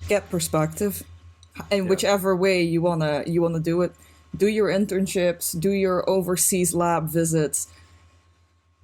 Get perspective in whichever way you wanna do it. Do your internships, do your overseas lab visits,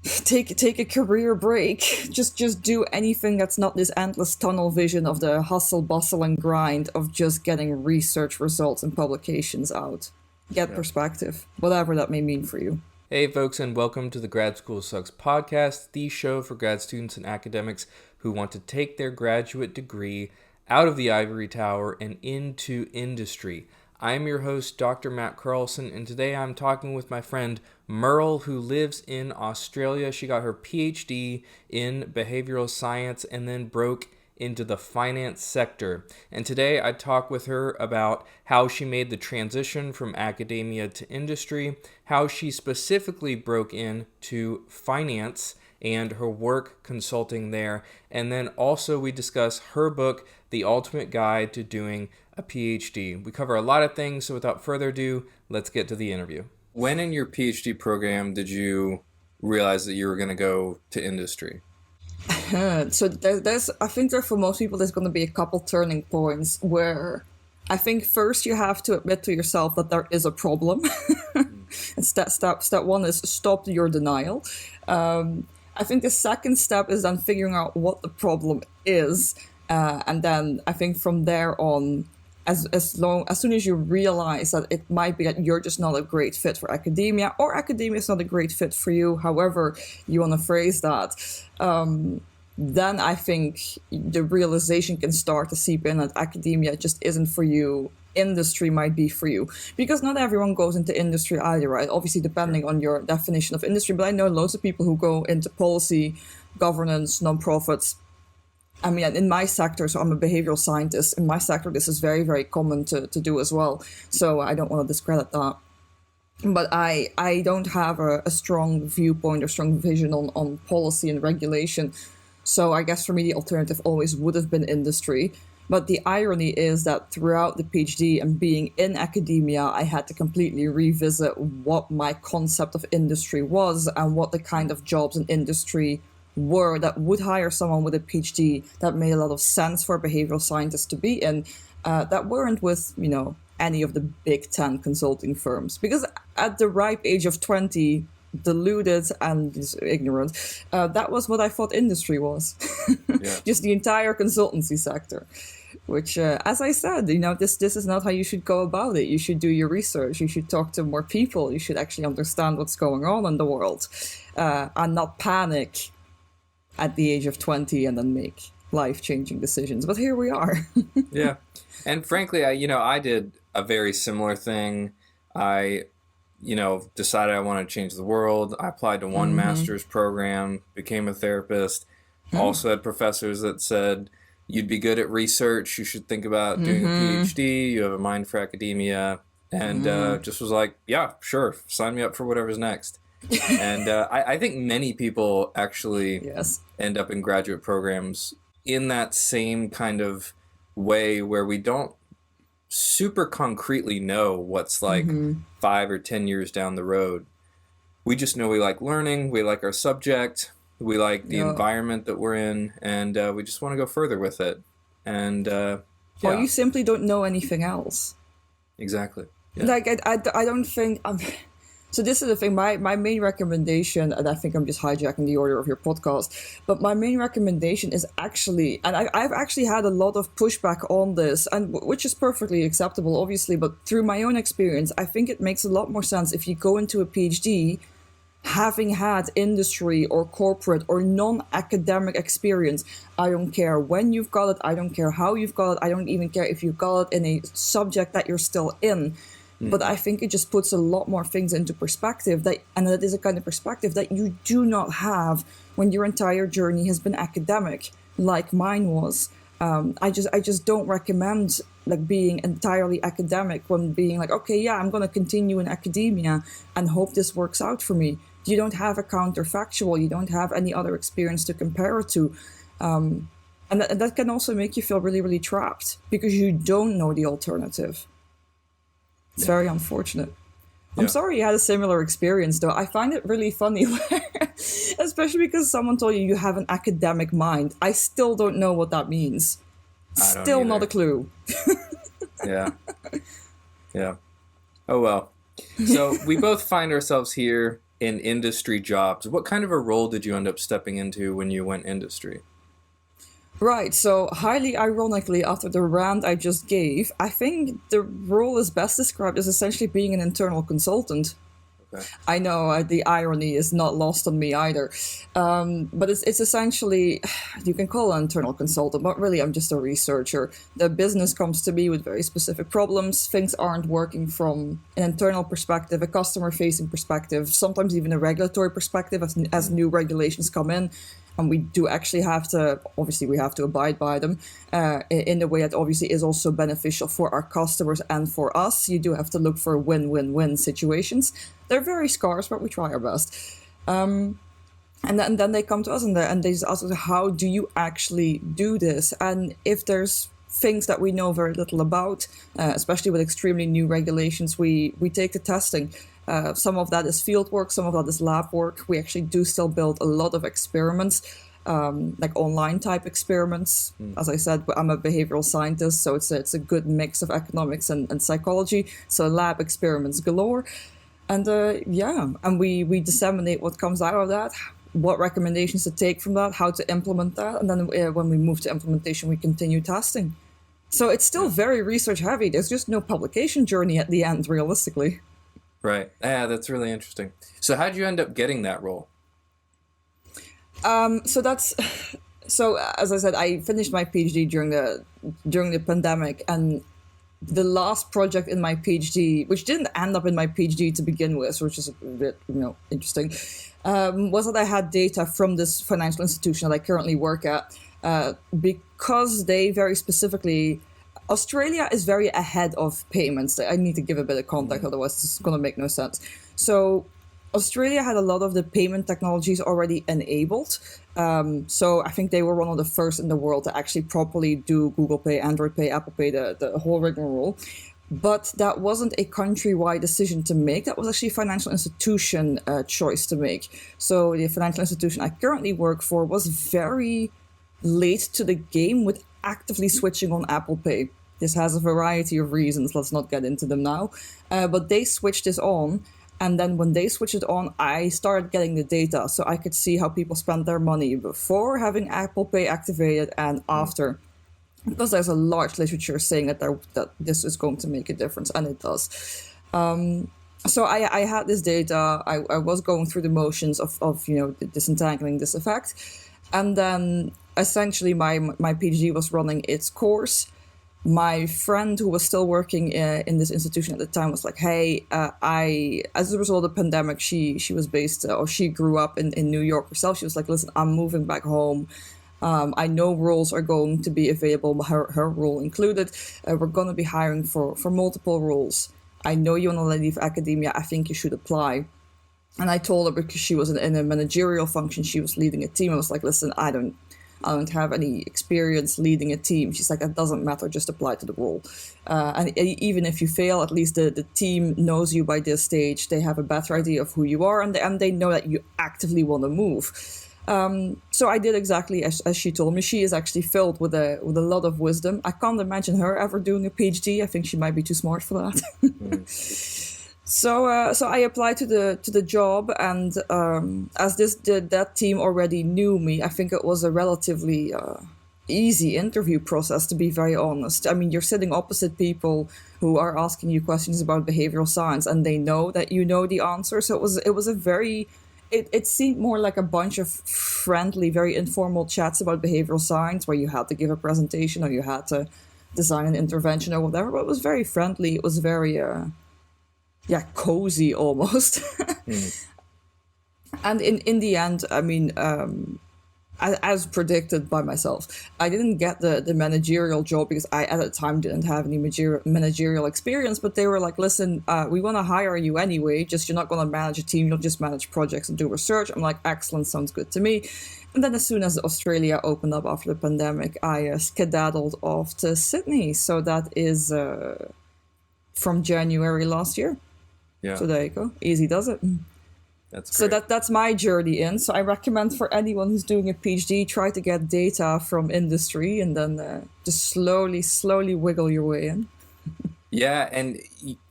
take a career break. Just do anything that's not this endless tunnel vision of the hustle, bustle, and grind of just getting research results and publications out. Get perspective, whatever that may mean for you. Hey folks, and welcome to the Grad School Sucks podcast, the show for grad students and academics who want to take their graduate degree out of the ivory tower and into industry. I'm your host, Dr. Matt Carlson, and today I'm talking with my friend Merle, who lives in Australia. She got her PhD in behavioral science and then broke into the finance sector. And today I talk with her about how she made the transition from academia to industry, how she specifically broke into finance and her work consulting there. And then also we discuss her book, The Ultimate Guide to Doing a PhD. We cover a lot of things, so without further ado, let's get to the interview. When in your PhD program did you realize that you were going to go to industry? So I think that for most people, there's going to be a couple turning points where I think first you have to admit to yourself that there is a problem. And step one is stop your denial. I think the second step is then figuring out what the problem is. And then I think from there on, as soon as you realize that it might be that you're just not a great fit for academia, or academia is not a great fit for you, however you want to phrase that, then I think the realization can start to seep in that academia just isn't for you. Industry might be for you, because not everyone goes into industry either, right? Obviously, depending on your definition of industry, but I know loads of people who go into policy, governance, nonprofits. I mean, in my sector, so I'm a behavioral scientist, in my sector, this is very, very common to do as well. So I don't want to discredit that. But I don't have a strong viewpoint or strong vision on policy and regulation. So I guess for me, the alternative always would have been industry. But the irony is that throughout the PhD and being in academia, I had to completely revisit what my concept of industry was and what the kind of jobs in industry were that would hire someone with a PhD that made a lot of sense for behavioral scientists to be in, that weren't with, any of the big 10 consulting firms. Because at the ripe age of 20, deluded and ignorant, that was what I thought industry was. Just the entire consultancy sector. Which, as I said, this is not how you should go about it. You should do your research. You should talk to more people. You should actually understand what's going on in the world, and not panic at the age of 20 and then make life-changing decisions. But here we are. Yeah. And frankly, I did a very similar thing. I, decided I wanted to change the world. I applied to one master's program, became a therapist, also had professors that said, you'd be good at research, you should think about doing a PhD, you have a mind for academia, and just was like, yeah, sure, sign me up for whatever's next. And I think many people actually end up in graduate programs in that same kind of way where we don't super concretely know what's like 5 or 10 years down the road. We just know we like learning, we like our subject, we like the environment that we're in, and we just want to go further with it. And or you simply don't know anything else. Exactly. Yeah. Like I don't think so this is the thing, my main recommendation, and I think I'm just hijacking the order of your podcast, but my main recommendation is actually, and I've actually had a lot of pushback on this, and which is perfectly acceptable, obviously, but through my own experience, I think it makes a lot more sense if you go into a PhD having had industry or corporate or non-academic experience. I don't care when you've got it, I don't care how you've got it, I don't even care if you've got it in a subject that you're still in. But I think it just puts a lot more things into perspective, and that is a kind of perspective that you do not have when your entire journey has been academic, like mine was. I just don't recommend like being entirely academic when being like, okay, yeah, I'm going to continue in academia and hope this works out for me. You don't have a counterfactual. You don't have any other experience to compare it to. And that can also make you feel really, really trapped because you don't know the alternative. It's very unfortunate. I'm sorry you had a similar experience, though. I find it really funny, especially because someone told you have an academic mind. I still don't know what that means. I don't Still not either. a clue. Yeah. Yeah. Oh, well. So we both find ourselves here in industry jobs. What kind of a role did you end up stepping into when you went industry? Right, so highly ironically, after the rant I just gave, I think the role is best described as essentially being an internal consultant. Okay. I know the irony is not lost on me either, but it's essentially, you can call it an internal consultant, but really I'm just a researcher. The business comes to me with very specific problems. Things aren't working from an internal perspective, a customer-facing perspective, sometimes even a regulatory perspective as new regulations come in. And we do actually have to, obviously, we have to abide by them in a way that obviously is also beneficial for our customers and for us. You do have to look for win-win-win situations. They're very scarce, but we try our best. And then they come to us and they just ask us, how do you actually do this? And if there's things that we know very little about, especially with extremely new regulations, we take the testing. Some of that is field work, some of that is lab work. We actually do still build a lot of experiments, like online type experiments. As I said, I'm a behavioral scientist, so it's a good mix of economics and psychology. So lab experiments galore. And and we disseminate what comes out of that, what recommendations to take from that, how to implement that. And then when we move to implementation, we continue testing. So it's still very research heavy. There's just no publication journey at the end, realistically. Right. Yeah, that's really interesting. So how'd you end up getting that role? So as I said, I finished my PhD during the pandemic, and the last project in my PhD, which didn't end up in my PhD to begin with, which is a bit interesting, was that I had data from this financial institution that I currently work at, because they very specifically. Australia is very ahead of payments. I need to give a bit of context, otherwise this is going to make no sense. So Australia had a lot of the payment technologies already enabled. So I think they were one of the first in the world to actually properly do Google Pay, Android Pay, Apple Pay, the whole rigmarole. But that wasn't a countrywide decision to make. That was actually a financial institution choice to make. So the financial institution I currently work for was very late to the game with actively switching on Apple Pay. This has a variety of reasons. Let's not get into them now. But they switched this on. And then when they switched it on, I started getting the data. So I could see how people spent their money before having Apple Pay activated and after. Because there's a large literature saying that this is going to make a difference. And it does. So I had this data. I was going through the motions of disentangling this effect. And then essentially my PhD was running its course. My friend who was still working in this institution at the time was like, hey, as a result of the pandemic, she was based, or she grew up in New York herself. She was like, listen, I'm moving back home. I know roles are going to be available, her role included. We're going to be hiring for multiple roles. I know you want to leave academia. I think you should apply. And I told her, because she was in a managerial function, she was leading a team. I was like, listen, I don't have any experience leading a team. She's like, it doesn't matter, just apply to the role. And even if you fail, at least the team knows you by this stage. They have a better idea of who you are, and they know that you actively want to move. So I did exactly as she told me. She is actually filled with a lot of wisdom. I can't imagine her ever doing a PhD. I think she might be too smart for that. So I applied to the job, and as that team already knew me, I think it was a relatively easy interview process, to be very honest. I mean, you're sitting opposite people who are asking you questions about behavioral science, and they know that you know the answer. So it was a very, it seemed more like a bunch of friendly, very informal chats about behavioral science, where you had to give a presentation or you had to design an intervention or whatever. But it was very friendly. It was very cozy almost. And in the end, I mean, as predicted by myself, I didn't get the managerial job because I at the time didn't have any managerial experience. But they were like, listen, we want to hire you anyway, just you're not going to manage a team, you'll just manage projects and do research. I'm like, excellent, sounds good to me. And then as soon as Australia opened up after the pandemic, I skedaddled off to Sydney. So that is from January last year. Yeah. So there you go. Easy does it. That's So great. that's my journey in. So I recommend for anyone who's doing a PhD, try to get data from industry and then just slowly wiggle your way in. Yeah, and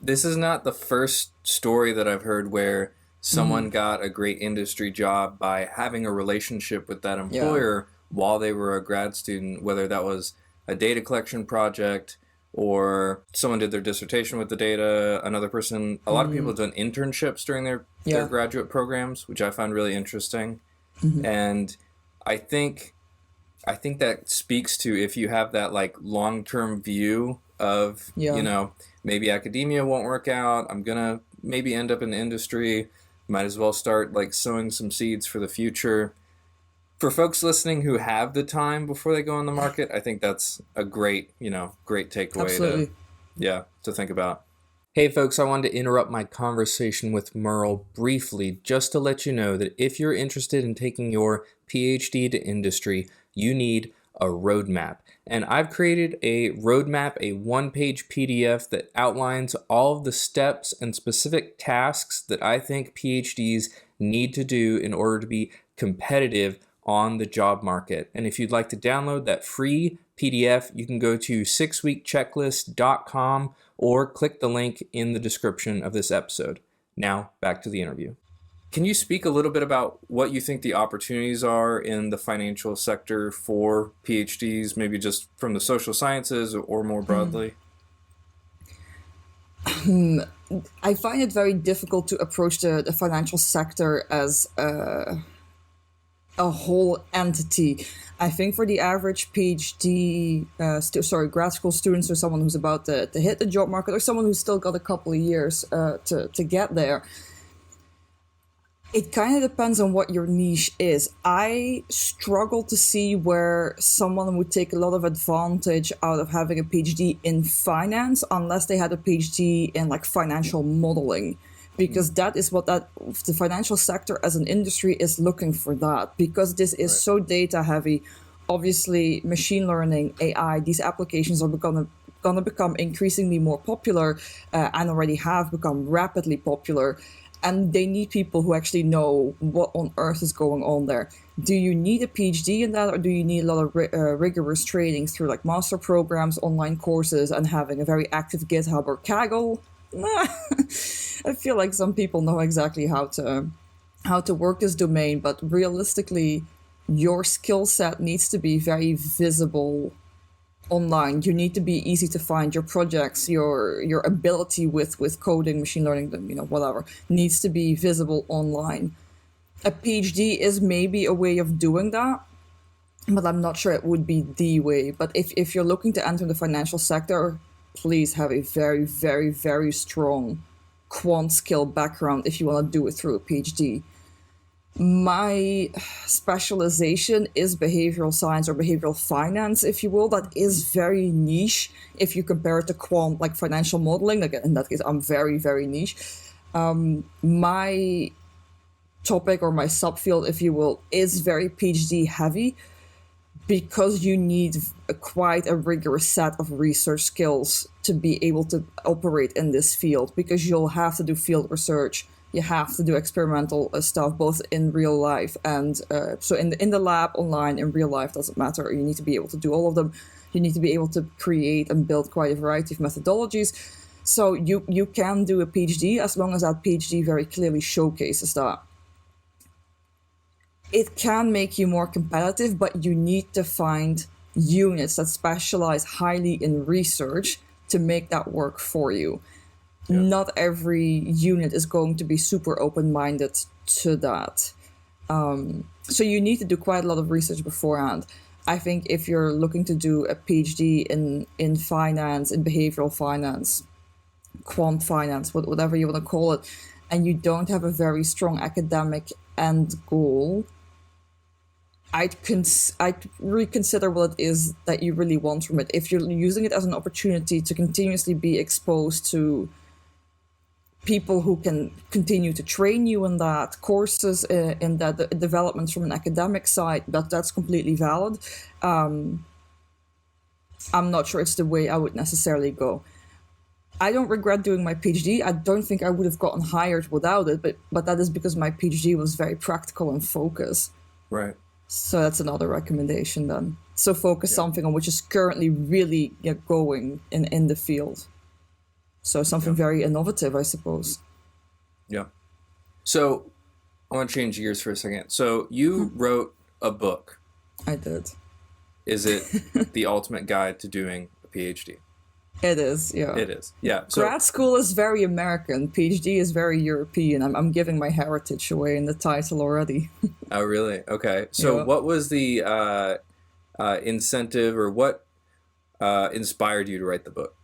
this is not the first story that I've heard where someone got a great industry job by having a relationship with that Yeah. employer while they were a grad student, whether that was a data collection project or someone did their dissertation with the data, another person, a lot of people have done internships during their Yeah. graduate programs, which I find really interesting. And I think that speaks to if you have that like long-term view of, Yeah. maybe academia won't work out. I'm going to maybe end up in the industry. Might as well start like sowing some seeds for the future. For folks listening who have the time before they go on the market, I think that's a great takeaway Absolutely. to think about. Hey folks, I wanted to interrupt my conversation with Merle briefly just to let you know that if you're interested in taking your PhD to industry, you need a roadmap. And I've created a roadmap, a one-page PDF that outlines all of the steps and specific tasks that I think PhDs need to do in order to be competitive on the job market. And if you'd like to download that free PDF, you can go to 6weekchecklist.com or click the link in the description of this episode. Now, back to the interview. Can you speak a little bit about what you think the opportunities are in the financial sector for PhDs, maybe just from the social sciences or more broadly? I find it very difficult to approach the financial sector as a whole entity. I think for the average PhD, grad school students, or someone who's about to hit the job market, or someone who's still got a couple of years to get there, it kind of depends on what your niche is. I struggle to see where someone would take a lot of advantage out of having a PhD in finance unless they had a PhD in like financial modeling, because that is what the financial sector as an industry is looking for, that because this is so data heavy. Obviously, machine learning, AI, these applications are going to become increasingly more popular and already have become rapidly popular. And they need people who actually know what on earth is going on there. Do you need a PhD in that, or do you need a lot of rigorous training through like master programs, online courses, and having a very active GitHub or Kaggle? I feel like some people know exactly how to work this domain, but realistically, your skill set needs to be very visible online. You need to be easy to find. Your projects, your ability with coding, machine learning, whatever, needs to be visible online. A PhD is maybe a way of doing that, but I'm not sure it would be the way. But if you're looking to enter the financial sector, please have a very, very, very strong quant skill background if you want to do it through a PhD. My specialization is behavioral science or behavioral finance, if you will. That is very niche if you compare it to quant, like financial modeling. Like in that case, I'm very, very niche. My topic or my subfield, if you will, is very PhD heavy because you need quite a rigorous set of research skills to be able to operate in this field, because you'll have to do field research. You have to do experimental stuff both in real life and so in the lab, online, in real life, doesn't matter. You need to be able to do all of them. You need to be able to create and build quite a variety of methodologies. So you can do a PhD as long as that PhD very clearly showcases that. It can make you more competitive, but you need to find units that specialize highly in research to make that work for you. Yeah. Not every unit is going to be super open-minded to that. So you need to do quite a lot of research beforehand. I think if you're looking to do a PhD in finance, in behavioral finance, quant finance, whatever you want to call it, and you don't have a very strong academic end goal, I'd reconsider what it is that you really want from it. If you're using it as an opportunity to continuously be exposed to people who can continue to train you in that, courses in that, the developments from an academic side, that's completely valid. I'm not sure it's the way I would necessarily go. I don't regret doing my PhD. I don't think I would have gotten hired without it, but that is because my PhD was very practical and focused. Right. So that's another recommendation then. So focus Yeah. something on which is currently really going in the field. So something Yeah. very innovative, I suppose. Yeah. So I want to change gears for a second. So you wrote a book. I did. Is it the ultimate guide to doing a PhD? It is, yeah. It is. Yeah. So Grad school is very American. PhD is very European. I'm giving my heritage away in the title already. oh, really? Okay. So Yeah. what was the incentive, or what inspired you to write the book?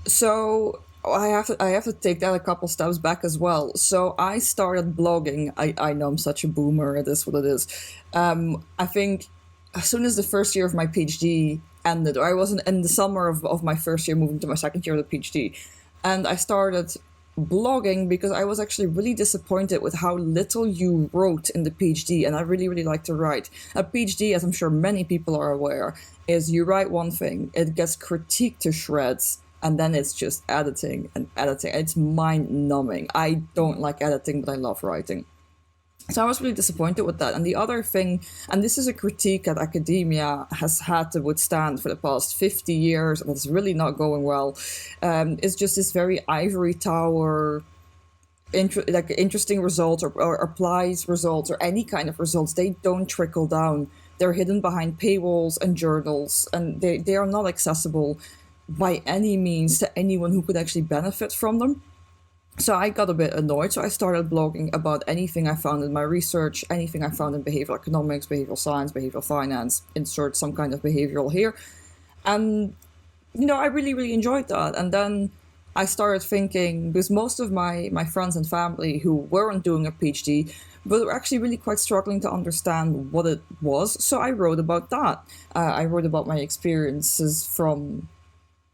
So I have to take that a couple steps back as well. So I started blogging. I know I'm such a boomer. It is what it is. I think as soon as the first year of my PhD ended, or I was in the summer of my first year, moving to my second year of the PhD, and I started blogging because I was actually really disappointed with how little you wrote in the PhD, and I really, really like to write. A PhD, as I'm sure many people are aware, is you write one thing, it gets critiqued to shreds, and then it's just editing and editing. It's mind-numbing. I don't like editing, but I love writing. So I was really disappointed with that. And the other thing, and this is a critique that academia has had to withstand for the past 50 years, and it's really not going well, is just this very ivory tower, interesting results or applies results or any kind of results. They don't trickle down. They're hidden behind paywalls and journals, and they are not accessible by any means to anyone who could actually benefit from them. So I got a bit annoyed, so I started blogging about anything I found in my research, anything I found in behavioral economics, behavioral science, behavioral finance, insert some kind of behavioral here. And, I really, really enjoyed that. And then I started thinking, because most of my friends and family who weren't doing a PhD, but were actually really quite struggling to understand what it was. So I wrote about that. I wrote about my experiences from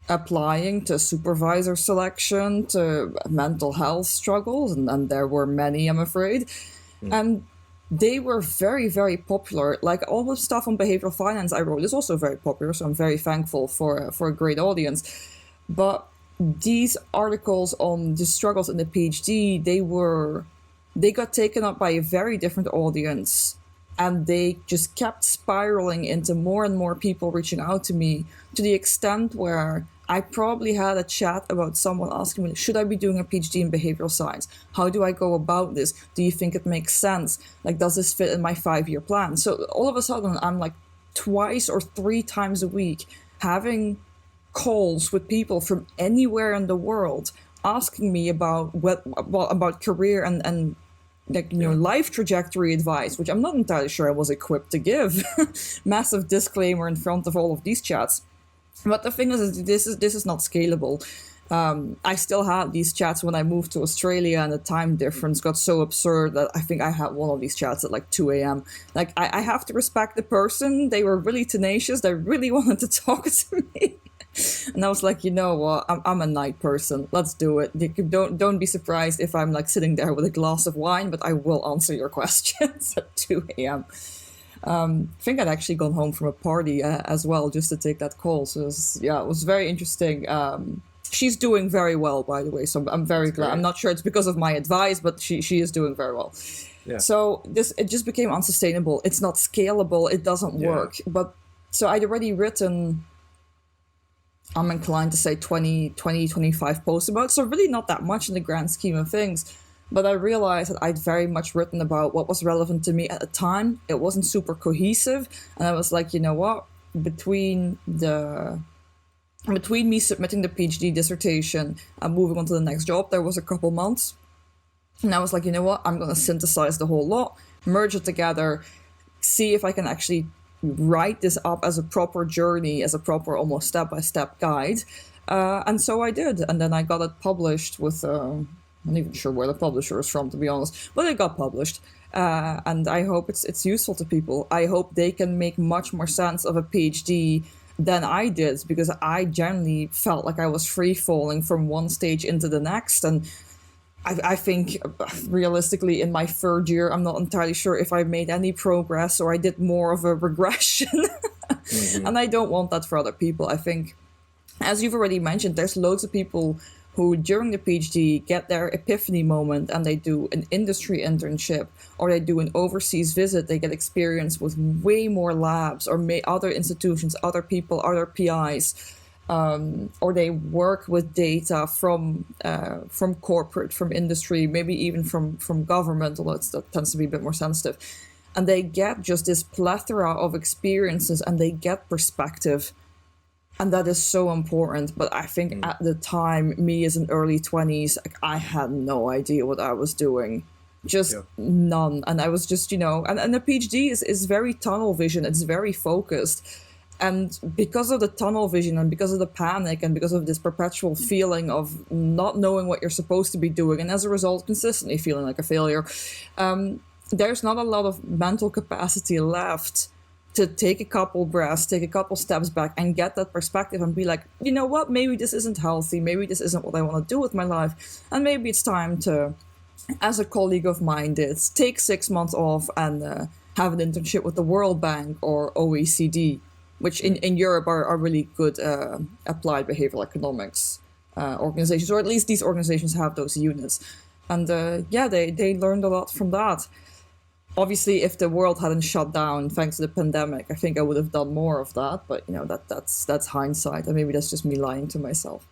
applying to supervisor selection to mental health struggles, and there were many, I'm afraid. And they were very, very popular. Like all the stuff on behavioral finance I wrote is also very popular, so I'm very thankful for a great audience. But these articles on the struggles in the PhD, they got taken up by a very different audience, and they just kept spiraling into more and more people reaching out to me, to the extent where I probably had a chat about someone asking me, should I be doing a PhD in behavioral science? How do I go about this? Do you think it makes sense? Like, does this fit in my 5-year plan? So all of a sudden, I'm like twice or 3 times a week having calls with people from anywhere in the world asking me about about career and life trajectory advice, which I'm not entirely sure I was equipped to give. Massive disclaimer in front of all of these chats. But the thing is, this is not scalable. I still had these chats when I moved to Australia, and the time difference got so absurd that I think I had one of these chats at like 2 a.m. Like, I have to respect the person. They were really tenacious. They really wanted to talk to me. And I was like, you know what? I'm a night person. Let's do it. Don't be surprised if I'm like sitting there with a glass of wine, but I will answer your questions at 2 a.m. I think I'd actually gone home from a party as well just to take that call. So it was very interesting. She's doing very well, by the way. So I'm very glad. Great. I'm not sure it's because of my advice, but she is doing very well. Yeah. So it just became unsustainable. It's not scalable. It doesn't work. But so I'd already written, I'm inclined to say 25 posts about it. So really not that much in the grand scheme of things. But I realized that I'd very much written about what was relevant to me at the time. It wasn't super cohesive. And I was like, you know what? Between me submitting the PhD dissertation and moving on to the next job, there was a couple months. And I was like, you know what? I'm going to synthesize the whole lot, merge it together, see if I can actually write this up as a proper journey, as a proper almost step-by-step guide. And so I did. And then I got it published with... I'm not even sure where the publisher is from, to be honest, but it got published. And I hope it's useful to people. I hope they can make much more sense of a PhD than I did, because I generally felt like I was free-falling from one stage into the next. And I think, realistically, in my 3rd year, I'm not entirely sure if I made any progress or I did more of a regression. And I don't want that for other people. I think as you've already mentioned, there's loads of people who during the PhD get their epiphany moment and they do an industry internship or they do an overseas visit. They get experience with way more labs or other institutions, other people, other PIs, or they work with data from corporate, from industry, maybe even from government, although that tends to be a bit more sensitive. And they get just this plethora of experiences and they get perspective. And that is so important. But I think at the time, me as an early 20s, I had no idea what I was doing. Just none. And I was just, and the PhD is very tunnel vision. It's very focused. And because of the tunnel vision and because of the panic and because of this perpetual feeling of not knowing what you're supposed to be doing, and as a result, consistently feeling like a failure, there's not a lot of mental capacity left to take a couple breaths, take a couple steps back and get that perspective and be like, you know what, maybe this isn't healthy. Maybe this isn't what I want to do with my life. And maybe it's time to, as a colleague of mine did, take 6 months off and have an internship with the World Bank or OECD, which in Europe are really good applied behavioral economics organizations, or at least these organizations have those units. And they learned a lot from that. Obviously, if the world hadn't shut down thanks to the pandemic, I think I would have done more of that. But that's hindsight, and maybe that's just me lying to myself.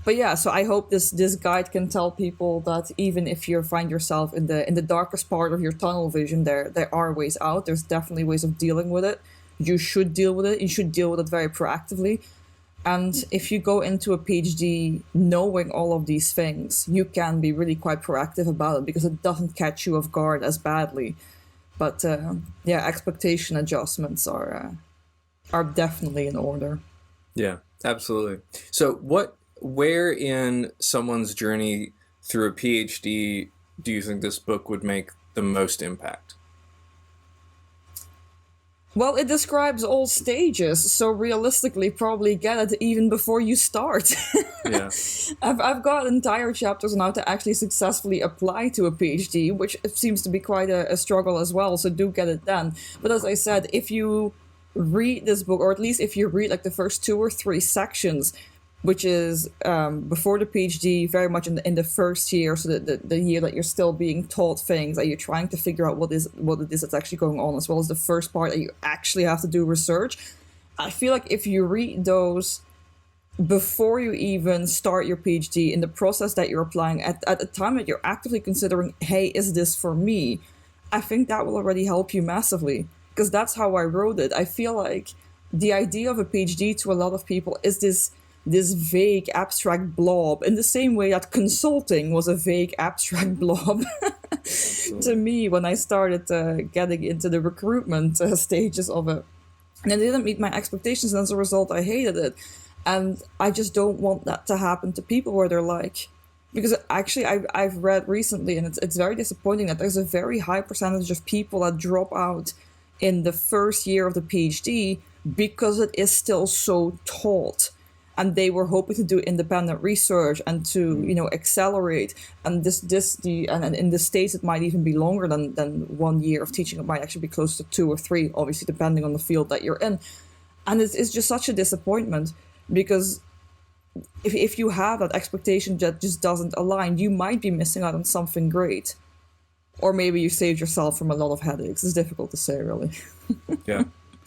But yeah, so I hope this guide can tell people that even if you find yourself in the darkest part of your tunnel vision, there are ways out. There's definitely ways of dealing with it. You should deal with it. You should deal with it very proactively. And if you go into a PhD knowing all of these things, you can be really quite proactive about it because it doesn't catch you off guard as badly. But expectation adjustments are definitely in order. Yeah, absolutely. So where in someone's journey through a PhD do you think this book would make the most impact? Well, it describes all stages, so realistically, probably get it even before you start. Yeah. I've got entire chapters on how to actually successfully apply to a PhD, which seems to be quite a struggle as well, so do get it done. But as I said, if you read this book, or at least if you read like the first 2 or 3 sections, which is before the PhD, very much in the first year, so the year that you're still being taught things, that you're trying to figure out what it is that's actually going on, as well as the first part that you actually have to do research. I feel like if you read those before you even start your PhD, in the process that you're applying, at the time that you're actively considering, hey, is this for me? I think that will already help you massively, because that's how I wrote it. I feel like the idea of a PhD to a lot of people is this vague abstract blob, in the same way that consulting was a vague abstract blob to me when I started getting into the recruitment stages of it. And it didn't meet my expectations, and as a result, I hated it. And I just don't want that to happen to people where they're like, because actually I've read recently, and it's very disappointing that there's a very high percentage of people that drop out in the first year of the PhD because it is still so taught. And they were hoping to do independent research and to, accelerate. And and in the States, it might even be longer than 1 year of teaching. It might actually be close to 2 or 3, obviously, depending on the field that you're in. And it's just such a disappointment, because if you have that expectation that just doesn't align, you might be missing out on something great. Or maybe you saved yourself from a lot of headaches. It's difficult to say, really. Yeah.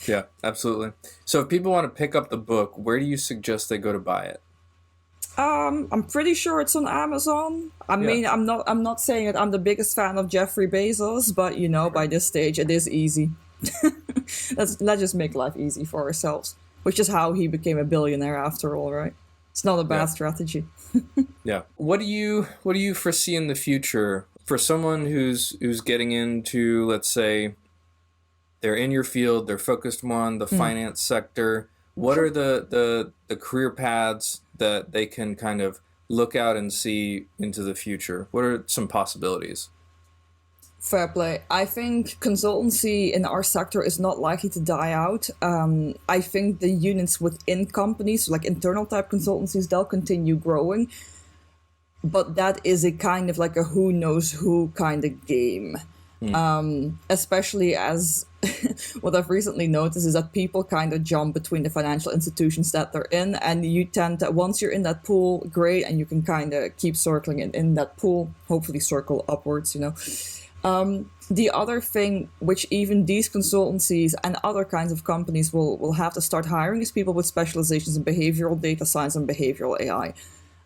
Yeah, absolutely. So if people want to pick up the book, where do you suggest they go to buy it? I'm pretty sure it's on Amazon. I mean, I'm not saying that I'm the biggest fan of Jeffrey Bezos, but by this stage it is easy. Let's just make life easy for ourselves, which is how he became a billionaire after all, right? It's not a bad strategy. Yeah. What do you foresee in the future for someone who's getting into, let's say, they're in your field, they're focused more on the finance sector. What are the career paths that they can kind of look out and see into the future? What are some possibilities? Fair play. I think consultancy in our sector is not likely to die out. I think the units within companies, like internal type consultancies, they'll continue growing. But that is a kind of like a who knows who kind of game. Especially as what I've recently noticed is that people kind of jump between the financial institutions that they're in, and you tend to, once you're in that pool, great, and you can kind of keep circling in that pool, hopefully circle upwards, you know. The other thing, which even these consultancies and other kinds of companies will have to start hiring, is people with specializations in behavioral data science and behavioral AI.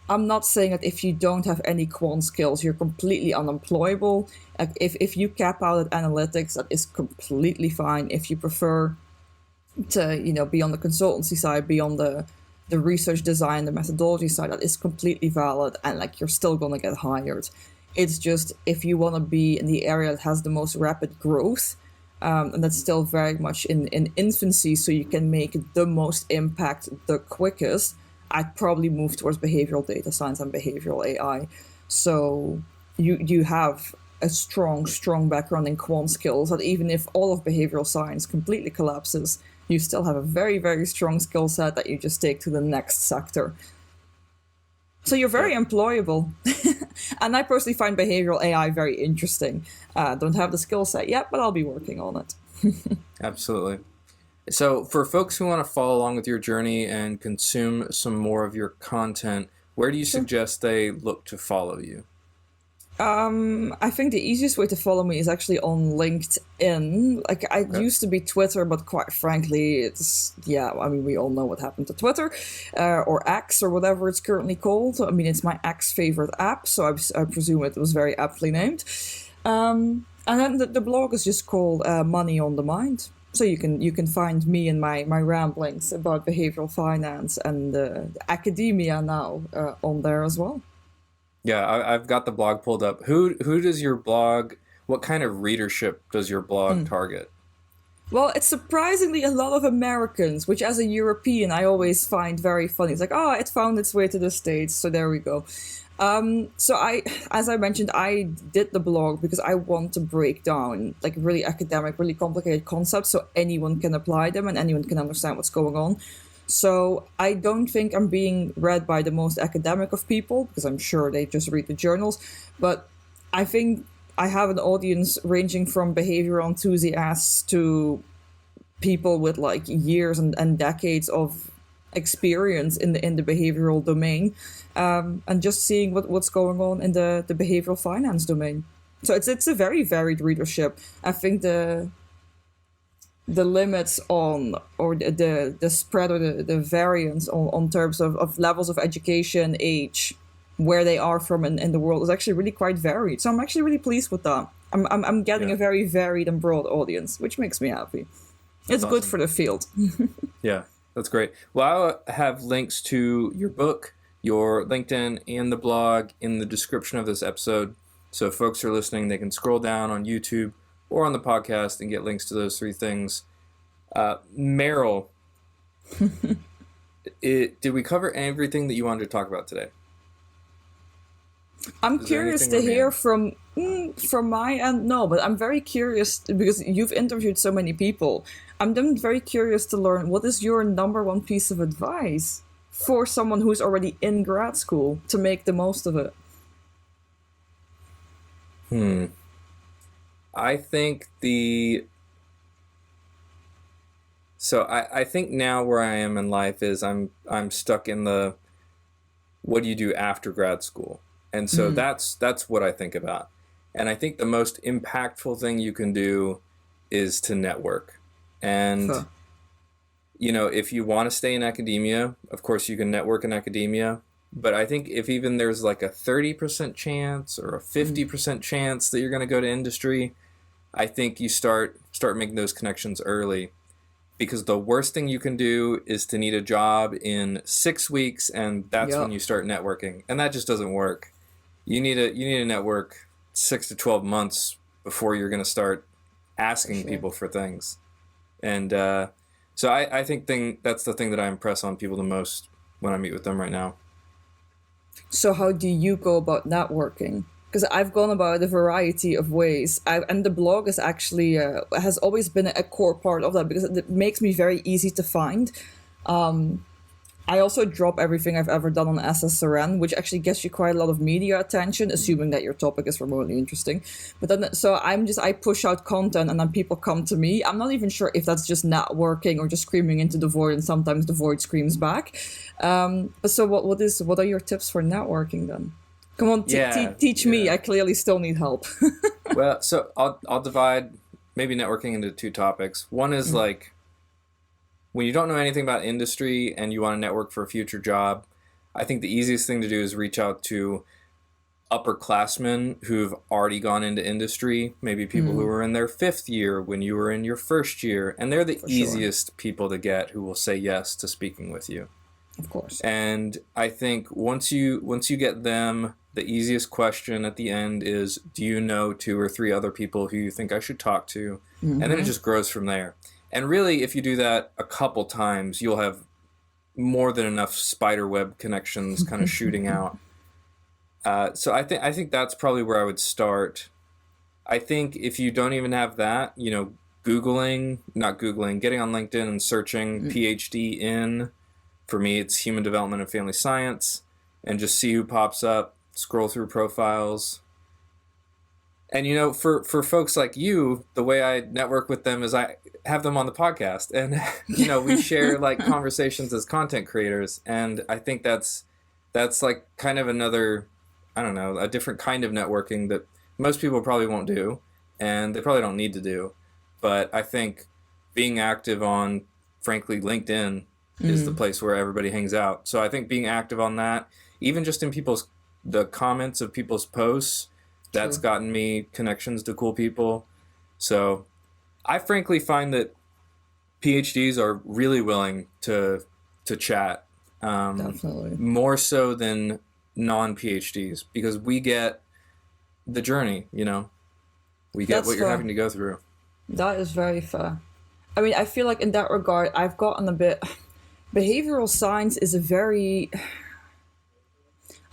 I'm not saying that if you don't have any quant skills, you're completely unemployable. Like if you cap out at analytics, that is completely fine. If you prefer to, you know, be on the consultancy side, be on the research design, the methodology side, that is completely valid, and like you're still gonna get hired. It's just if you want to be in the area that has the most rapid growth, and that's still very much in infancy, so you can make the most impact the quickest, I'd probably move towards behavioral data science and behavioral AI. So you have a strong background in quant skills that even if all of behavioral science completely collapses, you still have a very strong skill set that you just take to the next sector. So you're very employable. And I personally find behavioral AI very interesting. Don't have the skill set yet, but I'll be working on it. Absolutely. So for folks who want to follow along with your journey and consume some more of your content, where do you suggest they look to follow you? I think the easiest way to follow me is actually on LinkedIn. Like I used to be Twitter, but quite frankly, I mean, we all know what happened to Twitter, or X or whatever it's currently called. I mean, it's my X favorite app, so I presume it was very aptly named. And then the blog is just called Money on the Mind. So you can find me and my ramblings about behavioral finance and academia now on there as well. Yeah, I've got the blog pulled up. Who does your blog, what kind of readership does your blog target? Well, it's surprisingly a lot of Americans, which as a European I always find very funny. It's like, oh, it found its way to the States, so there we go. So as I mentioned, I did the blog because I want to break down like really academic, really complicated concepts so anyone can apply them and anyone can understand what's going on. So I don't think I'm being read by the most academic of people, because I'm sure they just read the journals. But I think I have an audience ranging from behavioral enthusiasts to people with like years and decades of experience in the behavioral domain, and just seeing what's going on in the behavioral finance domain. So it's a very varied readership. I think the limits on, or the spread or the variance on terms of levels of education, age, where they are from in the world is actually really quite varied. So I'm actually really pleased with that. I'm getting a very varied and broad audience, which makes me happy. It's good for the field. Yeah, that's great. Well, I'll have links to your book, your LinkedIn, and the blog in the description of this episode. So if folks are listening, they can scroll down on YouTube or on the podcast and get links to those three things. Merle, did we cover everything that you wanted to talk about today? I'm curious to hear from my end. No, but I'm very curious because you've interviewed so many people. I'm then very curious to learn, what is your number one piece of advice for someone who's already in grad school to make the most of it? I think I think now where I am in life is I'm stuck in the, what do you do after grad school? And so that's what I think about. And I think the most impactful thing you can do is to network. And, you know, if you want to stay in academia, of course you can network in academia. But I think if even there's like a 30% chance or a 50% chance that you're going to go to industry, I think you start making those connections early. Because the worst thing you can do is to need a job in 6 weeks, and that's when you start networking. And that just doesn't work. You need a network 6 to 12 months before you're going to start asking people for things. And so I think that's the thing that I impress on people the most when I meet with them right now. So how do you go about networking? Because I've gone about a variety of ways. And the blog is actually has always been a core part of that, because it makes me very easy to find. I also drop everything I've ever done on SSRN, which actually gets you quite a lot of media attention, assuming that your topic is remotely interesting. But then, so I push out content and then people come to me. I'm not even sure if that's just networking or just screaming into the void, and sometimes the void screams back. But so what are your tips for networking then? Come on, teach me. I clearly still need help. Well, so I'll divide maybe networking into two topics. One is like, when you don't know anything about industry and you want to network for a future job, I think the easiest thing to do is reach out to upperclassmen who've already gone into industry, maybe people who were in their 5th year when you were in your 1st year, and they're the easiest people to get who will say yes to speaking with you. Of course. And I think once you get them, the easiest question at the end is, do you know 2 or 3 other people who you think I should talk to? And then it just grows from there. And really, if you do that a couple times, you'll have more than enough spider web connections kind of shooting out. So I think that's probably where I would start. I think if you don't even have that, getting on LinkedIn and searching PhD in, for me, it's human development and family science, and just see who pops up, scroll through profiles. And, for folks like you, the way I network with them is I have them on the podcast, and, we share like conversations as content creators. And I think that's like kind of another, I don't know, a different kind of networking that most people probably won't do, and they probably don't need to do. But I think being active on, frankly, LinkedIn is the place where everybody hangs out. So I think being active on that, even just in the comments of people's posts, that's gotten me connections to cool people. So I frankly find that PhDs are really willing to chat. Definitely. More so than non-PhDs, because we get the journey, we get what you're having to go through. That is very fair. I mean, I feel like in that regard, I've gotten a bit... Behavioral science is a very...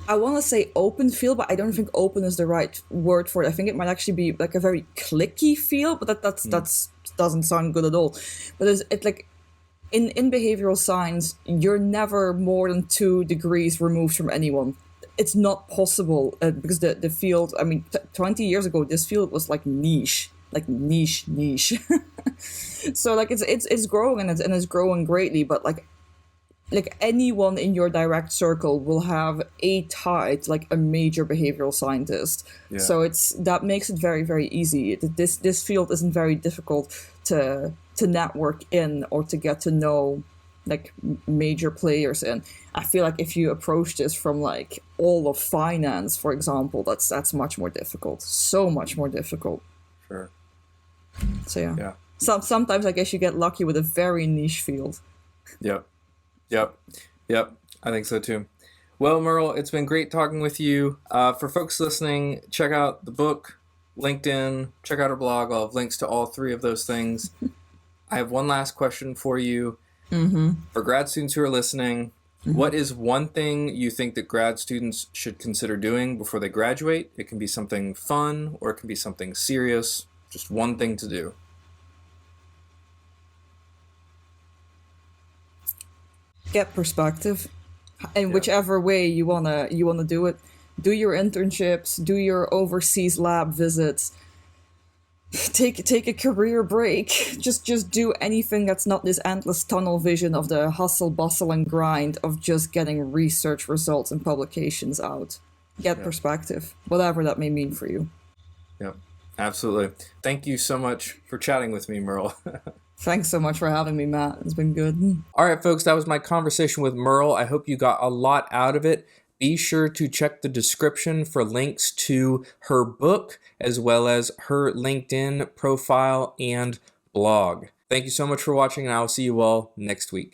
I want to say open field, but I don't think open is the right word for it. I think it might actually be like a very cliquey field, but that's doesn't sound good at all. But it's like in behavioral science, you're never more than 2 degrees removed from anyone. It's not possible because the field. I mean, 20 years ago, this field was like niche. So like it's growing and it's growing greatly, but like anyone in your direct circle will have a tie to like a major behavioral scientist. Yeah. So that makes it very, very easy. This field isn't very difficult to network in or to get to know like major players in. I feel like if you approach this from like all of finance, for example, that's much more difficult. So much more difficult. Sure. So yeah. Sometimes I guess you get lucky with a very niche field. Yep. I think so too. Well, Merle, it's been great talking with you. For folks listening, check out the book, LinkedIn, check out our blog. I'll have links to all 3 of those things. I have one last question for you. For grad students who are listening, what is one thing you think that grad students should consider doing before they graduate? It can be something fun or it can be something serious. Just one thing to do. Get perspective in whichever way you wanna do it. Do your internships, do your overseas lab visits, take a career break. Just do anything that's not this endless tunnel vision of the hustle, bustle, and grind of just getting research results and publications out. Get perspective, whatever that may mean for you. Yep, absolutely. Thank you so much for chatting with me, Merle. Thanks so much for having me, Matt. It's been good. All right, folks, that was my conversation with Merle. I hope you got a lot out of it. Be sure to check the description for links to her book, as well as her LinkedIn profile and blog. Thank you so much for watching, and I will see you all next week.